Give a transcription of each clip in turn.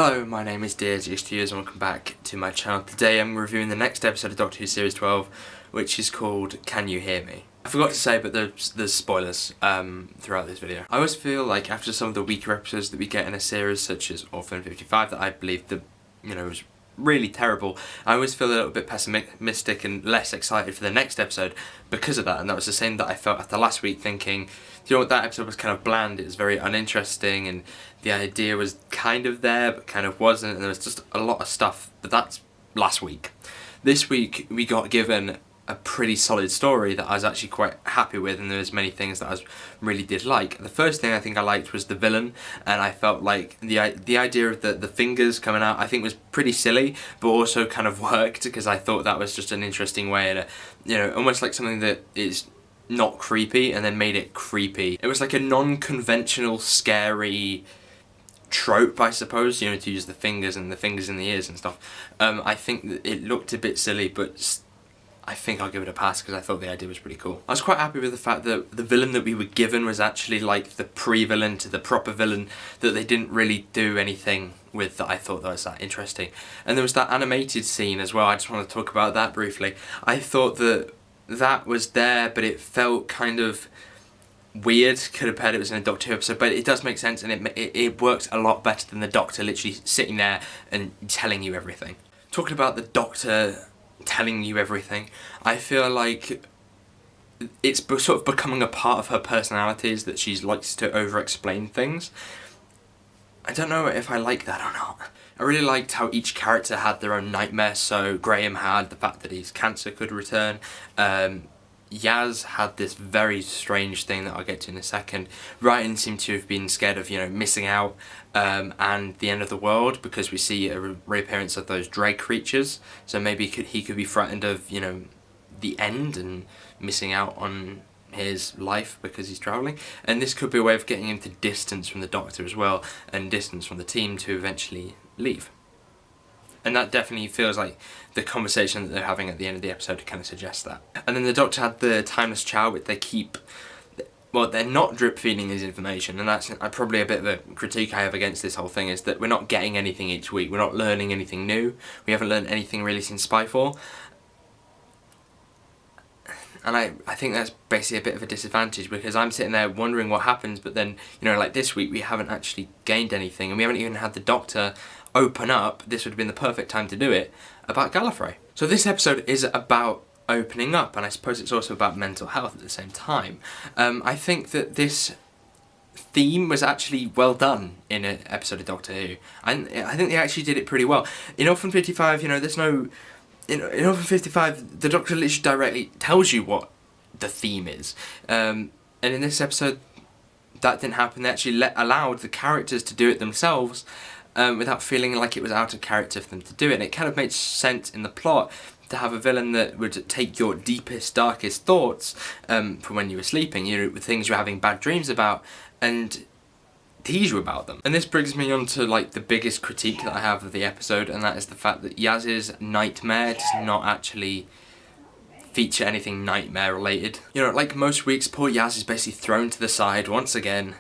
Hello, my name is DSGH2 and welcome back to my channel. Today I'm reviewing the next episode of Doctor Who Series 12, which is called Can You Hear Me? I forgot to say, but there's spoilers throughout this video. I always feel like after some of the weaker episodes that we get in a series such as Orphan 55 that I believe was really terrible, I always feel a little bit pessimistic and less excited for the next episode because of that, and that was the same that I felt after last week, thinking, you know what, that episode was kind of bland, it was very uninteresting, and the idea was kind of there but kind of wasn't, and there was just a lot of stuff, but that's last week. This week we got given a pretty solid story that I was actually quite happy with, and there was many things that I really did like. The first thing I think I liked was the villain, and I felt like the idea of the fingers coming out I think was pretty silly, but also kind of worked because I thought that was just an interesting way, and almost like something that is not creepy and then made it creepy. It was like a non-conventional scary trope, I suppose, to use the fingers and the ears and stuff. I think that it looked a bit silly, but I think I'll give it a pass because I thought the idea was pretty cool. I was quite happy with the fact that the villain that we were given was actually like the pre-villain to the proper villain, that they didn't really do anything with that I thought that was that interesting. And there was that animated scene as well, I just want to talk about that briefly. I thought that was there, but it felt kind of weird compared to it was in a Doctor Who episode, but it does make sense, and it works a lot better than the Doctor literally sitting there and telling you everything. Talking about the Doctor telling you everything, I feel like it's sort of becoming a part of her personality, is that she likes to over-explain things. I don't know if I like that or not. I really liked how each character had their own nightmare. So Graham had the fact that his cancer could return. Yaz had this very strange thing that I'll get to in a second. Ryan seemed to have been scared of, missing out and the end of the world, because we see a reappearance of those Dreg creatures. So maybe he could be frightened of, the end and missing out on his life because he's travelling. And this could be a way of getting him to distance from the Doctor as well, and distance from the team to eventually leave. And that definitely feels like the conversation that they're having at the end of the episode kind of suggests that. And then the Doctor had the Timeless Child, which they keep, well, they're not drip feeding his information, and that's probably a bit of a critique I have against this whole thing, is that we're not getting anything each week, we're not learning anything new, we haven't learned anything really since Spyfall. And I think that's basically a bit of a disadvantage, because I'm sitting there wondering what happens, but then, like this week we haven't actually gained anything, and we haven't even had the Doctor open up, this would have been the perfect time to do it, about Gallifrey. So this episode is about opening up, and I suppose it's also about mental health at the same time. I think that this theme was actually well done in an episode of Doctor Who, and I think they actually did it pretty well. In Orphan 55, there's no... In Orphan 55, the Doctor literally directly tells you what the theme is. And in this episode, that didn't happen. They actually allowed the characters to do it themselves without feeling like it was out of character for them to do it. And it kind of made sense in the plot to have a villain that would take your deepest, darkest thoughts from when you were sleeping, things you're having bad dreams about, and tease you about them. And this brings me on to like the biggest critique that I have of the episode, and that is the fact that Yaz's nightmare does not actually feature anything nightmare related. Like most weeks, poor Yaz is basically thrown to the side once again.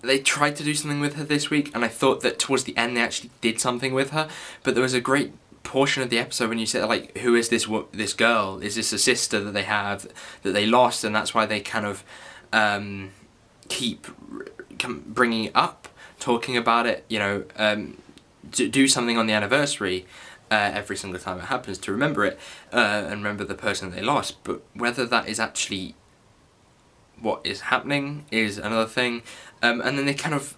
They tried to do something with her this week, and I thought that towards the end they actually did something with her, but there was a great portion of the episode when you say, like, who is this girl? Is this a sister that they have that they lost, and that's why they kind of keep bringing it up, talking about it, to do something on the anniversary every single time it happens, to remember it and remember the person that they lost. But whether that is actually what is happening is another thing. And then they kind of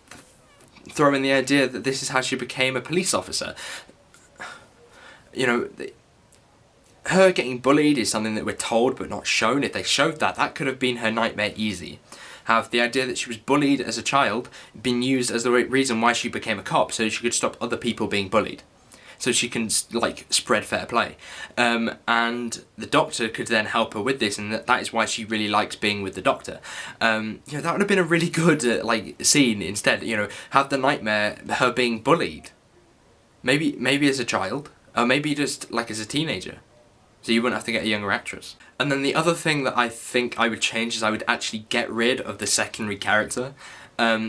throw in the idea that this is how she became a police officer. Her getting bullied is something that we're told but not shown. If they showed that, that could have been her nightmare easy. Have the idea that she was bullied as a child been used as the reason why she became a cop, so she could stop other people being bullied, so she can like spread fair play, and the Doctor could then help her with this, and that is why she really likes being with the Doctor. That would have been a really good scene instead. Have the nightmare her being bullied, maybe as a child, or maybe just like as a teenager. So you wouldn't have to get a younger actress. And then the other thing that I think I would change is I would actually get rid of the secondary character.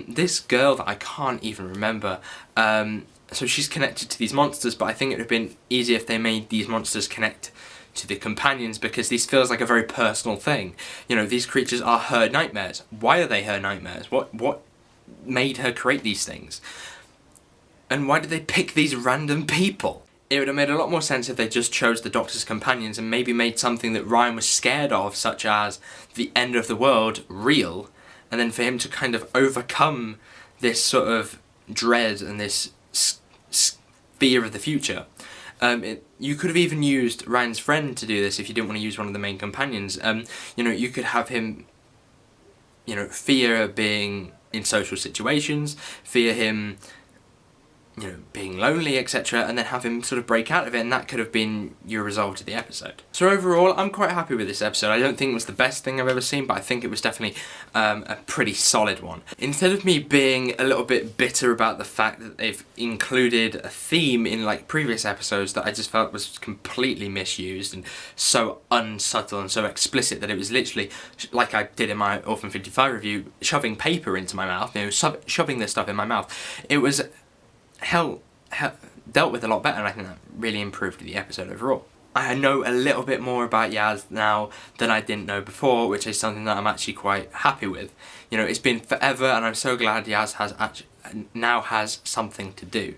This girl that I can't even remember, so she's connected to these monsters, but I think it would have been easier if they made these monsters connect to the companions, because this feels like a very personal thing. You know, these creatures are her nightmares. Why are they her nightmares? What made her create these things? And why did they pick these random people? It would have made a lot more sense if they just chose the Doctor's companions and maybe made something that Ryan was scared of, such as the end of the world, real, and then for him to kind of overcome this sort of dread and this fear of the future. You could have even used Ryan's friend to do this if you didn't want to use one of the main companions. You know, you could have him, you know, fear being in social situations, fear him, you know, being lonely, etc., and then have him sort of break out of it, and that could have been your result of the episode. So overall, I'm quite happy with this episode. I don't think it was the best thing I've ever seen, but I think it was definitely a pretty solid one. Instead of me being a little bit bitter about the fact that they've included a theme in like previous episodes that I just felt was completely misused and so unsubtle and so explicit that it was literally, like I did in my Orphan 55 review, shoving paper into my mouth, you know, shoving this stuff in my mouth. It was dealt with a lot better, and I think that really improved the episode overall. I know a little bit more about Yaz now than I didn't know before, which is something that I'm actually quite happy with. You know, it's been forever, and I'm so glad Yaz now has something to do.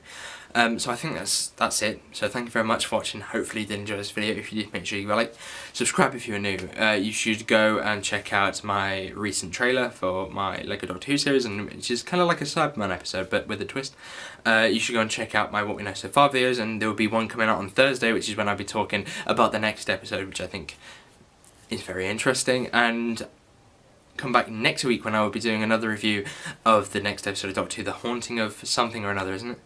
So I think that's it. So thank you very much for watching. Hopefully you did enjoy this video. If you did, make sure you like, subscribe if you're new. You should go and check out my recent trailer for my LEGO Doctor Who series, and which is kind of like a Cyberman episode, but with a twist. You should go and check out my What We Know So Far videos, and there will be one coming out on Thursday, which is when I'll be talking about the next episode, which I think is very interesting. And come back next week when I will be doing another review of the next episode of Doctor Who, The Haunting of Something or Another, isn't it?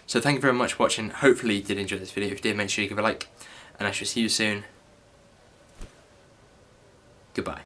So thank you very much for watching. Hopefully you did enjoy this video. If you did, make sure you give a like, and I shall see you soon. Goodbye.